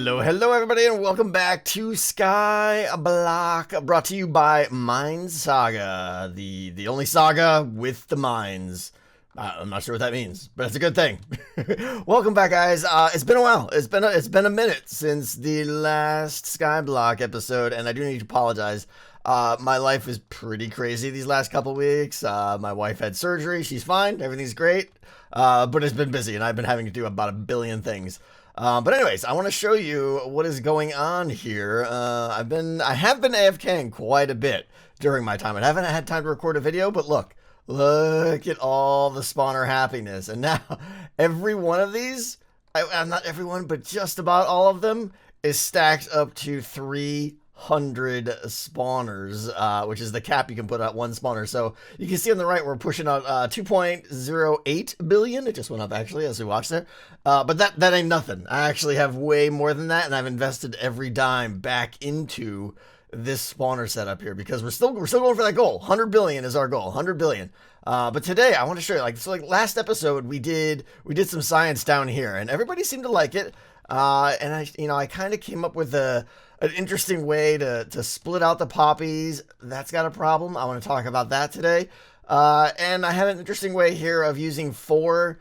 Hello everybody, and welcome back to SkyBlock, brought to you by Mines Saga, the only saga with the mines. I'm not sure what that means, but it's a good thing. Welcome back, guys. It's been a while. It's been a minute since the last SkyBlock episode, and I do need to apologize. My life is pretty crazy these last couple weeks. My wife had surgery. She's fine. Everything's great. But it's been busy, and I've been having to do about a billion things. But anyways, I want to show you what is going on here. I have been AFKing quite a bit during my time. I haven't had time to record a video, but look at all the spawner happiness. And now every one of these, I'm not everyone, but just about all of them is stacked up to 300 spawners, which is the cap you can put out one spawner. So you can see on the right, we're pushing out 2.08 billion. It just went up actually as we watched there. But that ain't nothing. I actually have way more than that, and I've invested every dime back into this spawner setup here because we're still going for that goal. 100 billion is our goal. 100 billion. But today I want to show you, like last episode we did some science down here, and everybody seemed to like it. And I kind of came up with an interesting way to split out the poppies. That's got a problem. I want to talk about that today. And I have an interesting way here of using 4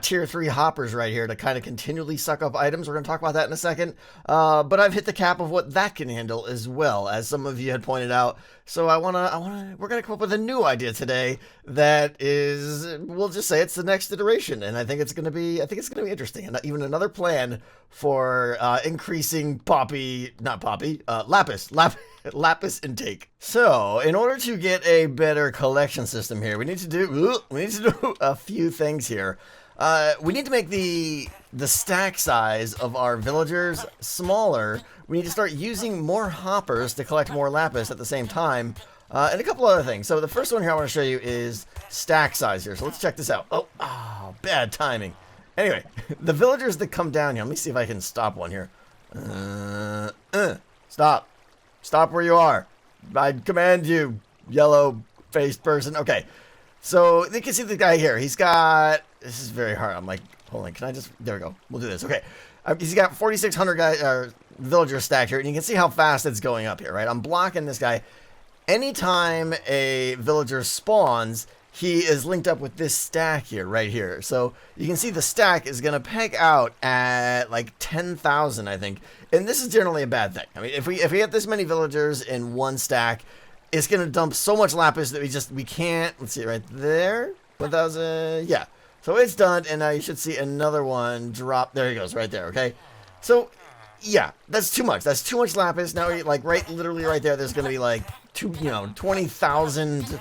tier 3 hoppers right here to kind of continually suck up items. We're going to talk about that in a second. But I've hit the cap of what that can handle as well, as some of you had pointed out. So we're going to come up with a new idea today that is, we'll just say it's the next iteration. And I think it's going to be interesting. And even another plan for increasing lapis intake. So in order to get a better collection system here, we need to do a few things here. We need to make the stack size of our villagers smaller. We need to start using more hoppers to collect more lapis at the same time. And a couple other things. So the first one here I want to show you is stack size here. So let's check this out. Oh, bad timing. Anyway, the villagers that come down here. Let me see if I can stop one here. Stop. Stop where you are. I command you, yellow-faced person. Okay. So you can see the guy here. He's got... This is very hard. I'm like, hold on. Can I just... There we go. We'll do this. Okay. He's got 4,600 villagers stacked here. And you can see how fast it's going up here, right? I'm blocking this guy. Anytime a villager spawns, he is linked up with this stack here, right here. So you can see the stack is going to peg out at like 10,000, I think. And this is generally a bad thing. I mean, if we get this many villagers in one stack, it's going to dump so much lapis that we can't. Let's see right there. 1,000. Yeah. So it's done. And now you should see another one drop. There he goes right there. Okay. So yeah, that's too much. That's too much lapis. Now, like literally right there, there's going to be like 20,000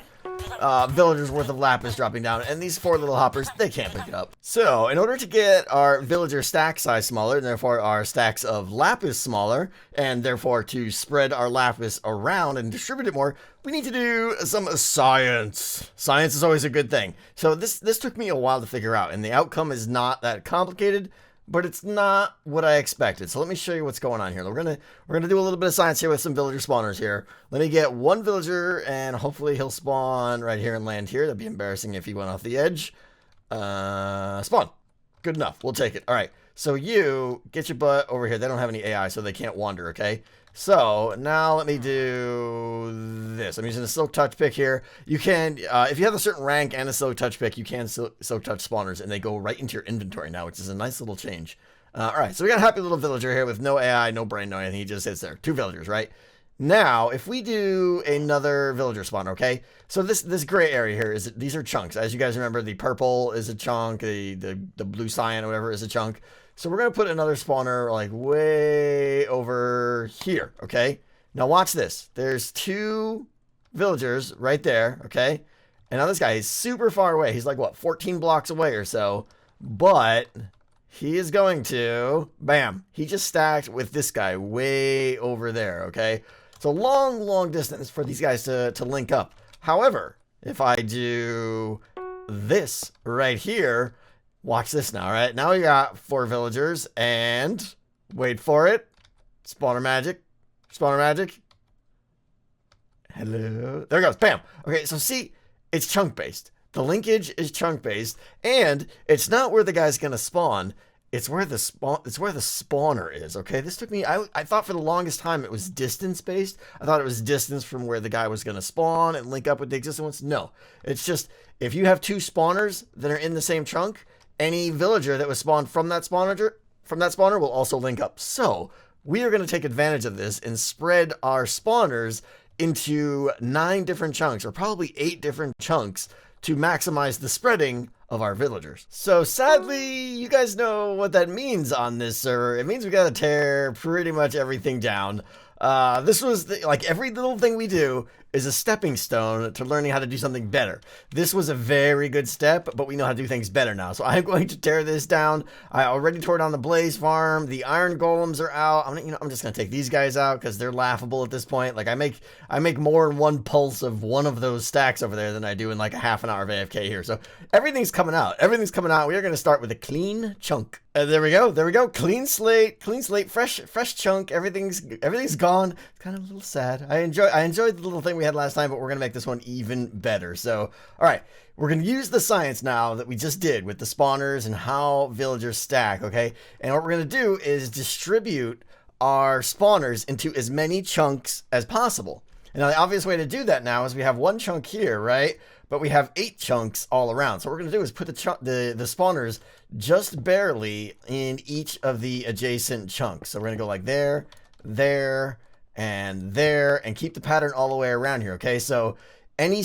villagers worth of lapis dropping down, and these 4 little hoppers, they can't pick it up. So in order to get our villager stack size smaller, and therefore our stacks of lapis smaller, and therefore to spread our lapis around and distribute it more, we need to do some science. Science is always a good thing. So this took me a while to figure out, and the outcome is not that complicated, but it's not what I expected. So let me show you what's going on here. We're gonna do a little bit of science here with some villager spawners here. Let me get one villager, and hopefully he'll spawn right here and land here. That'd be embarrassing if he went off the edge. Spawn. Good enough. We'll take it. All right. So you get your butt over here. They don't have any AI, so they can't wander. Okay. So now let me do this. I'm using a silk touch pick here. You can, if you have a certain rank and a silk touch pick, you can silk touch spawners, and they go right into your inventory now, which is a nice little change. All right, so we got a happy little villager here with no AI, no brain, no anything. He just sits there. 2 villagers, right? Now, if we do another villager spawner, okay? So this gray area here these are chunks. As you guys remember, the purple is a chunk, the blue cyan or whatever is a chunk. So we're going to put another spawner like way over here, okay? Now watch this. There's 2 villagers right there, okay? And now this guy is super far away. He's like, what, 14 blocks away or so. But he is going to, bam, he just stacked with this guy way over there, okay? It's a long, long distance for these guys to link up. However, if I do this right here, watch this now, right? Now we got 4 villagers, and wait for it. Spawner magic. Spawner magic. Hello. There it goes. Bam. Okay, so see, it's chunk based. The linkage is chunk based, and it's not where the guy's going to spawn. It's where the spawner is, okay? This took me, I thought for the longest time it was distance based. I thought it was distance from where the guy was going to spawn and link up with the existing ones. No, it's just if you have two spawners that are in the same chunk, any villager that was spawned from that spawner will also link up. So we are going to take advantage of this and spread our spawners into 9 different chunks, or probably 8 different chunks, to maximize the spreading of our villagers. So sadly, you guys know what that means on this server. It means we gotta tear pretty much everything down. This was like every little thing we do is a stepping stone to learning how to do something better. This was a very good step, but we know how to do things better now. So I'm going to tear this down. I already tore down the blaze farm. The iron golems are out. I'm just gonna take these guys out because they're laughable at this point. Like I make more in one pulse of one of those stacks over there than I do in like a half an hour of AFK here. So everything's coming out. Everything's coming out. We are gonna start with a clean chunk. There we go. There we go. Clean slate, fresh chunk. Everything's gone. It's kind of a little sad. I enjoyed the little thing we had last time, but we're gonna make this one even better. So, all right, we're gonna use the science now that we just did with the spawners and how villagers stack. Okay, and what we're gonna do is distribute our spawners into as many chunks as possible. And now the obvious way to do that now is we have one chunk here, right? But we have 8 chunks all around. So what we're going to do is put the spawners just barely in each of the adjacent chunks. So we're going to go like there, and keep the pattern all the way around here, okay? So any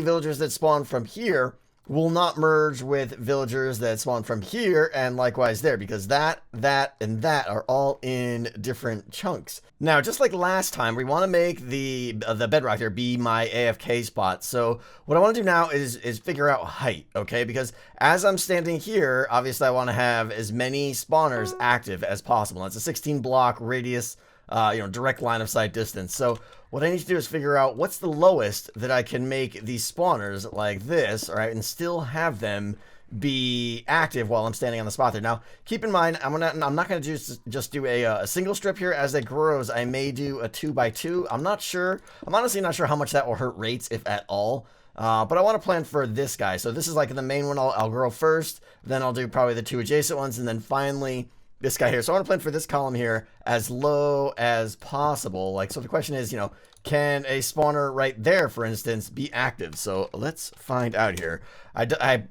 villagers that spawn from here will not merge with villagers that spawn from here, and likewise there, because that, and that are all in different chunks. Now, just like last time, we want to make the bedrock here be my AFK spot. So what I want to do now is figure out height, okay? Because as I'm standing here, obviously I want to have as many spawners active as possible. It's a 16 block radius, direct line of sight distance. So what I need to do is figure out what's the lowest that I can make these spawners like this, all right, and still have them be active while I'm standing on the spot there. Now, keep in mind, I'm not gonna just do a single strip here. As it grows, I may do a 2x2. I'm not sure. I'm honestly not sure how much that will hurt rates, if at all. But I want to plan for this guy. So this is like the main one I'll grow first. Then I'll do probably the 2 adjacent ones, and then finally this guy here. So I want to plan for this column here as low as possible. Like, so the question is, can a spawner right there, for instance, be active? So let's find out here. What's the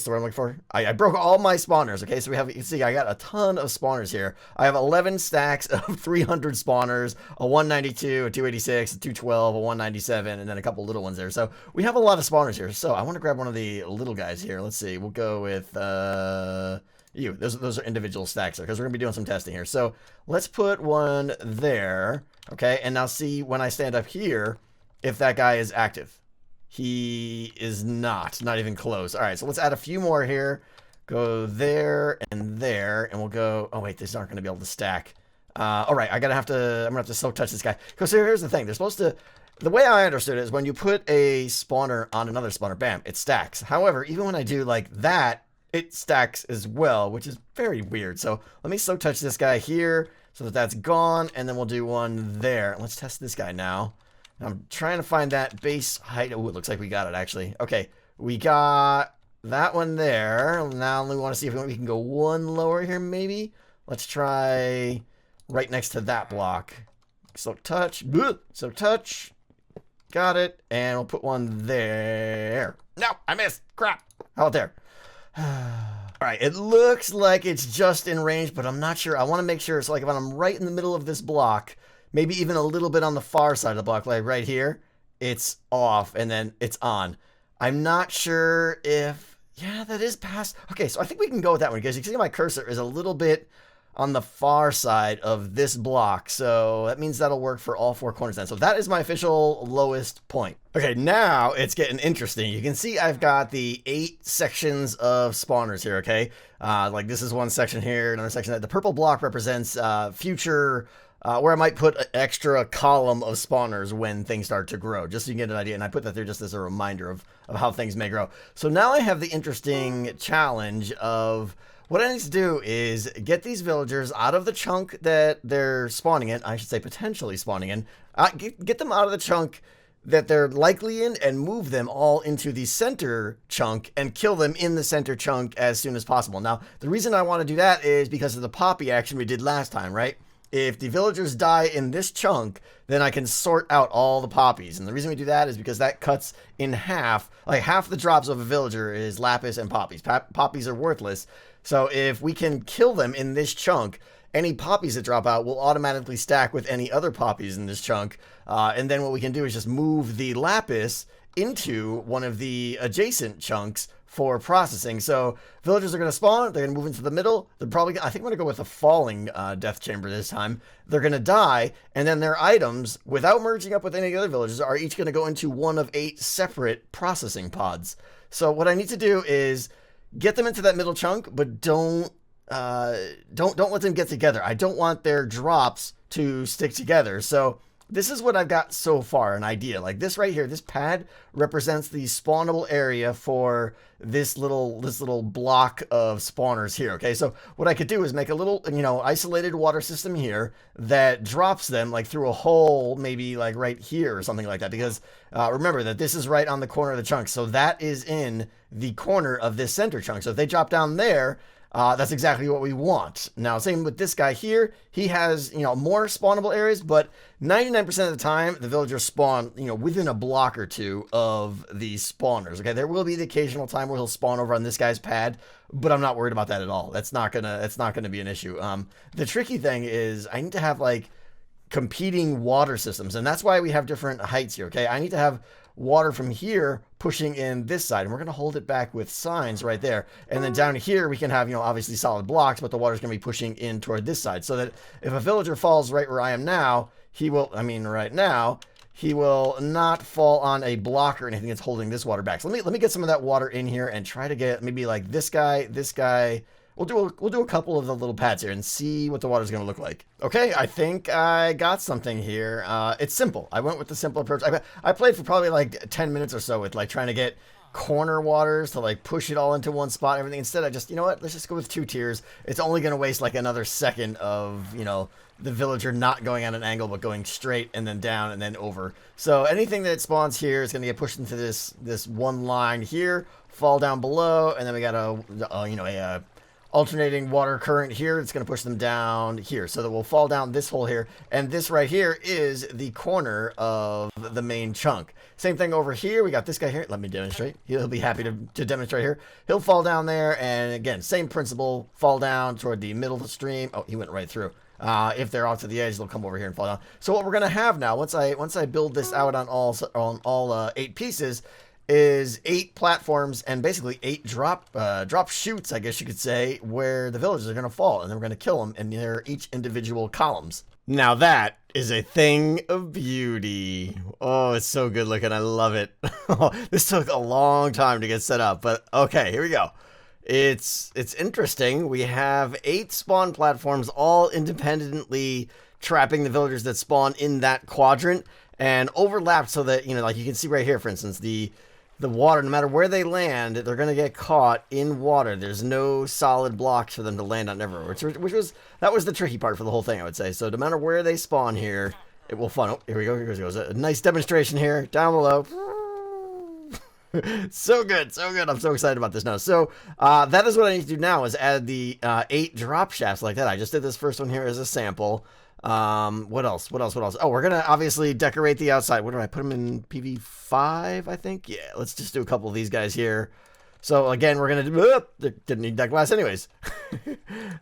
word I'm looking for? I broke all my spawners. Okay, so you can see I got a ton of spawners here. I have 11 stacks of 300 spawners, a 192, a 286, a 212, a 197, and then a couple little ones there. So we have a lot of spawners here. So I want to grab one of the little guys here. Let's see. We'll go with you. Those are individual stacks there, because we're gonna be doing some testing here. So let's put one there. Okay, and now see when I stand up here if that guy is active. He is not even close. All right, so let's add a few more here. Go there, and we'll go. Oh wait, these aren't going to be able to stack. All right, I'm gonna have to silk touch this guy. Because here's the thing: they're supposed to. The way I understood it is when you put a spawner on another spawner, bam, it stacks. However, even when I do like that, it stacks as well, which is very weird. So let me silk touch this guy here so that that's gone, and then we'll do one there. Let's test this guy now. I'm trying to find that base height. Oh, it looks like we got it, actually. Okay, we got that one there. Now we want to see if we can go one lower here, maybe. Let's try right next to that block. Silk touch. Silk touch. Got it. And we'll put one there. No, I missed. Crap. How about there? All right, it looks like it's just in range, but I'm not sure. I want to make sure. So like if I'm right in the middle of this block, maybe even a little bit on the far side of the block, like right here, it's off and then it's on. I'm not sure if, yeah, that is past. Okay, so I think we can go with that one, because you can see my cursor is a little bit on the far side of this block. So that means that'll work for all 4 corners then. So that is my official lowest point. Okay, now it's getting interesting. You can see I've got the 8 sections of spawners here, okay? Like this is one section here, another section. The purple block represents future, where I might put an extra column of spawners when things start to grow, just so you can get an idea. And I put that there just as a reminder of how things may grow. So now I have the interesting challenge of what I need to do is get these villagers out of the chunk that they're spawning in. I should say potentially spawning in. Get them out of the chunk that they're likely in and move them all into the center chunk and kill them in the center chunk as soon as possible. Now, the reason I want to do that is because of the poppy action we did last time, right? If the villagers die in this chunk, then I can sort out all the poppies. And the reason we do that is because that cuts in half, like half the drops of a villager is lapis and poppies. Poppies are worthless. So if we can kill them in this chunk, any poppies that drop out will automatically stack with any other poppies in this chunk. And then what we can do is just move the lapis into one of the adjacent chunks for processing. So villagers are going to spawn. They're going to move into the middle. They're probably, I think I'm going to go with a falling death chamber this time. They're going to die. And then their items, without merging up with any other villagers, are each going to go into one of 8 separate processing pods. So what I need to do is get them into that middle chunk, but don't let them get together. I don't want their drops to stick together. So this is what I've got so far, an idea. Like this right here, this pad represents the spawnable area for this little block of spawners here, okay? So what I could do is make a little, isolated water system here that drops them like through a hole, maybe like right here or something like that, because remember that this is right on the corner of the chunk. So that is in the corner of this center chunk. So if they drop down there, that's exactly what we want. Now, same with this guy here. He has, more spawnable areas, but 99% of the time, the villagers spawn, within a block or two of these spawners. Okay, there will be the occasional time where he'll spawn over on this guy's pad, but I'm not worried about that at all. That's not gonna be an issue. The tricky thing is I need to have like competing water systems, and that's why we have different heights here. Okay, I need to have water from here pushing in this side, and we're going to hold it back with signs right there. And then down here we can have, obviously solid blocks, but the water's going to be pushing in toward this side, so that if a villager falls right where I am now, right now he will not fall on a block or anything that's holding this water back. So let me get some of that water in here and try to get maybe like this guy. We'll do a couple of the little pads here and see what the water's going to look like. Okay, I think I got something here. It's simple. I went with the simple approach. I played for probably like 10 minutes or so with like trying to get corner waters to like push it all into one spot and everything. Instead, I just, let's just go with 2 tiers. It's only going to waste like another second of, the villager not going at an angle but going straight and then down and then over. So anything that spawns here is going to get pushed into this one line here, fall down below, and then we got a alternating water current here. It's going to push them down here, so that we'll fall down this hole here, and this right here is the corner of the main chunk. Same thing over here. We got this guy here. Let me demonstrate. He'll be happy to demonstrate here. He'll fall down there, and again, same principle, fall down toward the middle of the stream. Oh, he went right through. If they're off to the edge, they'll come over here and fall down. So what we're going to have now, once I build this out on all 8 pieces, is 8 platforms and basically 8 drop chutes, I guess you could say, where the villagers are going to fall, and then we're going to kill them in their each individual columns. Now that is a thing of beauty. Oh, it's so good looking. I love it. This took a long time to get set up, but okay, here we go. It's interesting. We have 8 spawn platforms all independently trapping the villagers that spawn in that quadrant and overlapped so that, like you can see right here, for instance, the water, no matter where they land, they're going to get caught in water. There's no solid blocks for them to land on everywhere, that was the tricky part for the whole thing, I would say. So no matter where they spawn here, it will fun. Oh, here we go. Here goes a nice demonstration here down below. So good. I'm so excited about this now. So that is what I need to do now, is add the 8 drop shafts like that. I just did this first one here as a sample. What else? Oh, we're gonna obviously decorate the outside. What did I put them in? PV5, I think. Yeah, let's just do a couple of these guys here. So again, we're gonna do, didn't need that glass anyways.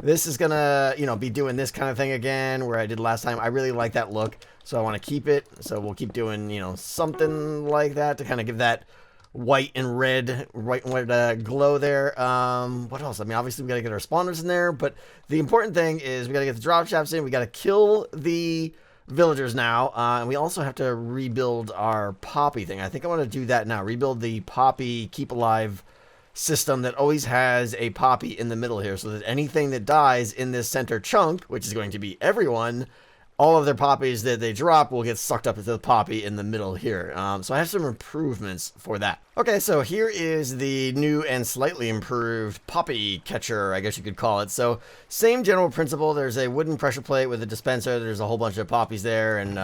This is gonna, be doing this kind of thing again where I did last time. I really like that look, so I want to keep it. So we'll keep doing, something like that to kind of give that white and red glow there. What else? I mean, obviously we got to get our spawners in there, but the important thing is we got to get the drop shafts in. We got to kill the villagers now, and we also have to rebuild our poppy thing. I think I want to do that now. Rebuild the poppy keep alive system that always has a poppy in the middle here, so that anything that dies in this center chunk, which is going to be everyone, all of their poppies that they drop will get sucked up into the poppy in the middle here. So I have some improvements for that. Okay, so here is the new and slightly improved poppy catcher, I guess you could call it. So same general principle. There's a wooden pressure plate with a dispenser. There's a whole bunch of poppies there and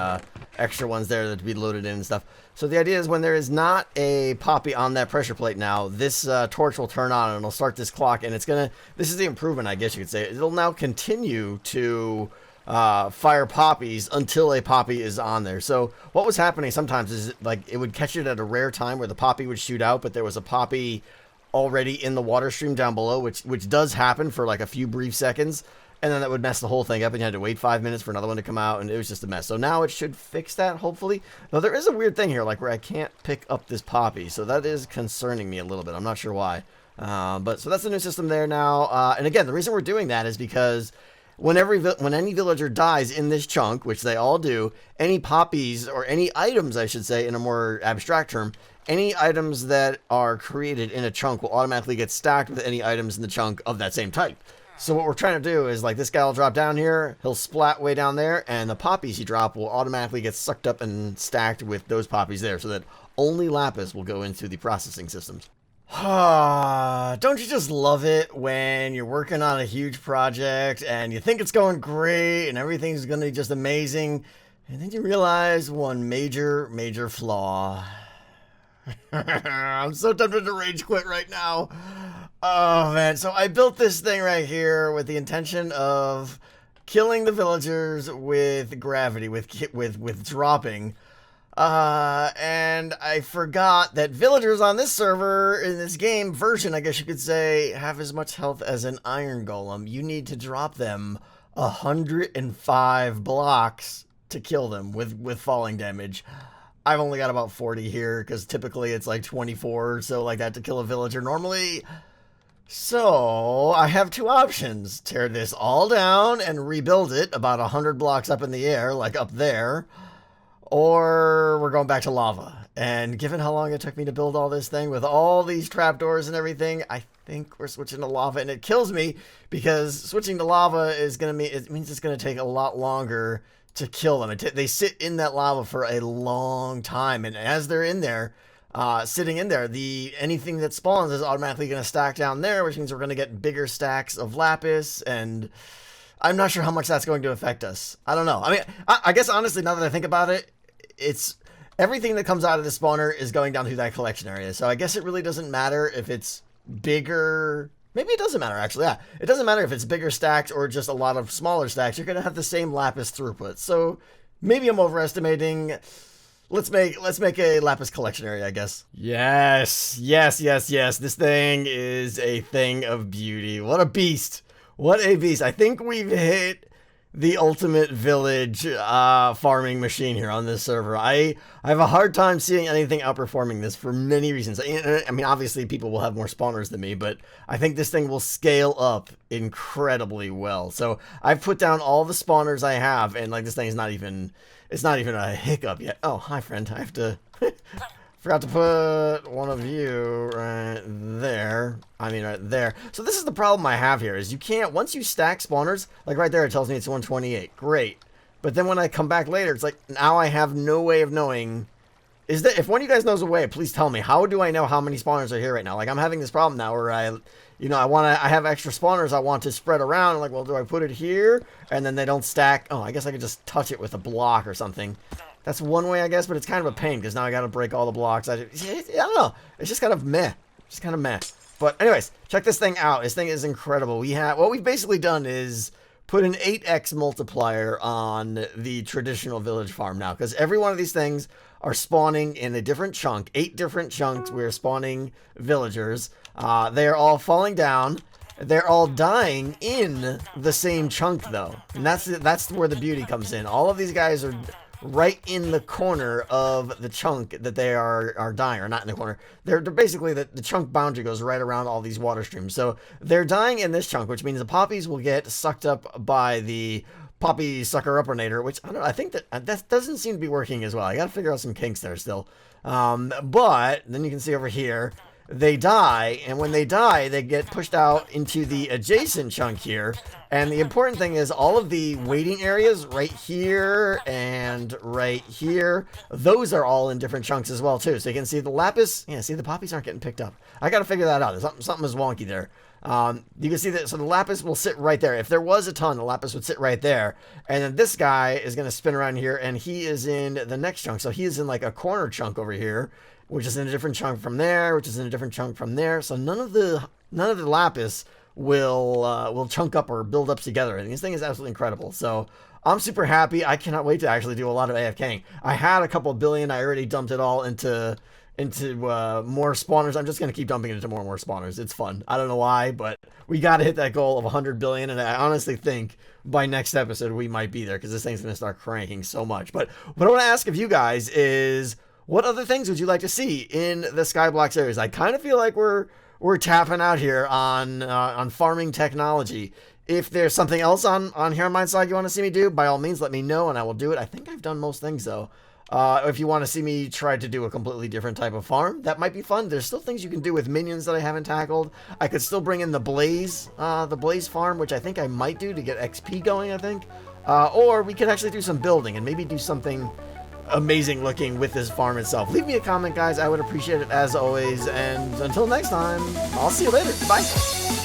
extra ones there that to be loaded in and stuff. So the idea is when there is not a poppy on that pressure plate now, this torch will turn on and it'll start this clock, and it's gonna, this is the improvement, I guess you could say. It'll now continue to fire poppies until a poppy is on there. So what was happening sometimes is like it would catch it at a rare time where the poppy would shoot out, but there was a poppy already in the water stream down below, which does happen for like a few brief seconds, and then that would mess the whole thing up and you had to wait 5 minutes for another one to come out, and it was just a mess. So now it should fix that, hopefully. Though there is a weird thing here, like where I can't pick up this poppy, so that is concerning me a little bit. I'm not sure why. But so that's the new system there now. And again, the reason we're doing that is because when any villager dies in this chunk, which they all do, any poppies, or any items, I should say, in a more abstract term, any items that are created in a chunk will automatically get stacked with any items in the chunk of that same type. So what we're trying to do is, like, this guy will drop down here, he'll splat way down there, and the poppies he drop will automatically get sucked up and stacked with those poppies there, so that only lapis will go into the processing systems. Don't you just love it when you're working on a huge project and you think it's going great and everything's going to be just amazing, and then you realize one major flaw. I'm so tempted to rage quit right now. Oh man, so I built this thing right here with the intention of killing the villagers with gravity, with dropping. And I forgot that villagers on this server, in this game version, I guess you could say, have as much health as an iron golem. You need to drop them 105 blocks to kill them with falling damage. I've only got about 40 here, because typically it's like 24 or so like that to kill a villager normally. So I have two options. Tear this all down and rebuild it about 100 blocks up in the air, like up there. Or we're going back to lava. And given how long it took me to build all this thing with all these trapdoors and everything, I think we're switching to lava. And it kills me because switching to lava is going to mean, it means it's going to take a lot longer to kill them. They sit in that lava for a long time. And as they're in there, sitting in there, anything that spawns is automatically going to stack down there, which means we're going to get bigger stacks of lapis, and I'm not sure how much that's going to affect us. I don't know. I mean, I guess honestly, now that I think about it, it's everything that comes out of the spawner is going down through that collection area. So I guess it really doesn't matter if it's bigger. Maybe it doesn't matter, actually. Yeah, it doesn't matter if it's bigger stacks or just a lot of smaller stacks. You're going to have the same lapis throughput. So maybe I'm overestimating. Let's make a lapis collection area, I guess. Yes. This thing is a thing of beauty. What a beast. What a beast. I think we've hit the ultimate village farming machine here on this server. I have a hard time seeing anything outperforming this for many reasons. I mean, obviously people will have more spawners than me, but I think this thing will scale up incredibly well. So I've put down all the spawners I have, and like this thing is not even, it's not even a hiccup yet. Oh, hi friend. I have to forgot to put one of you right there. I mean, right there. So this is the problem I have here, is you can't, once you stack spawners, like right there, it tells me it's 128. Great. But then when I come back later, it's like, now I have no way of knowing. Is that, if one of you guys knows a way, please tell me. How do I know how many spawners are here right now? Like, I'm having this problem now where I have extra spawners I want to spread around. I'm like, well, do I put it here? And then they don't stack. Oh, I guess I could just touch it with a block or something. That's one way, I guess, but it's kind of a pain because now I got to break all the blocks. I don't know. It's just kind of meh. Just kind of meh. But anyways, check this thing out. This thing is incredible. What we've basically done is put an 8x multiplier on the traditional village farm now, because every one of these things are spawning in a different chunk. 8 different chunks. We're spawning villagers. They're all falling down. They're all dying in the same chunk, though. And that's where the beauty comes in. All of these guys are right in the corner of the chunk that they are dying, or not in the corner. They're basically, the chunk boundary goes right around all these water streams. So they're dying in this chunk, which means the poppies will get sucked up by the poppy sucker uppernator, which I don't know, I think that doesn't seem to be working as well. I gotta figure out some kinks there still. But then you can see over here, they die, and when they die, they get pushed out into the adjacent chunk here. And the important thing is all of the waiting areas right here and right here, those are all in different chunks as well too. So you can see the lapis, yeah, see the poppies aren't getting picked up. I got to figure that out. Something is wonky there. You can see that, so the lapis will sit right there. If there was a ton, the lapis would sit right there. And then this guy is going to spin around here, and he is in the next chunk. So he is in like a corner chunk over here, which is in a different chunk from there, which is in a different chunk from there. So none of the lapis will chunk up or build up together. And this thing is absolutely incredible. So I'm super happy. I cannot wait to actually do a lot of AFKing. I had a couple billion. I already dumped it all into more spawners. I'm just going to keep dumping it into more and more spawners. It's fun. I don't know why, but we got to hit that goal of 100 billion. And I honestly think by next episode, we might be there because this thing's going to start cranking so much. But what I want to ask of you guys is, what other things would you like to see in the SkyBlock series? I kind of feel like we're tapping out here on farming technology. If there's something else on here on my side you want to see me do, by all means, let me know and I will do it. I think I've done most things though. If you want to see me try to do a completely different type of farm, that might be fun. There's still things you can do with minions that I haven't tackled. I could still bring in the Blaze farm, which I think I might do to get XP going, I think. Or we could actually do some building and maybe do something amazing looking with this farm itself. Leave me a comment, guys. I would appreciate it as always. And until next time, I'll see you later. Bye.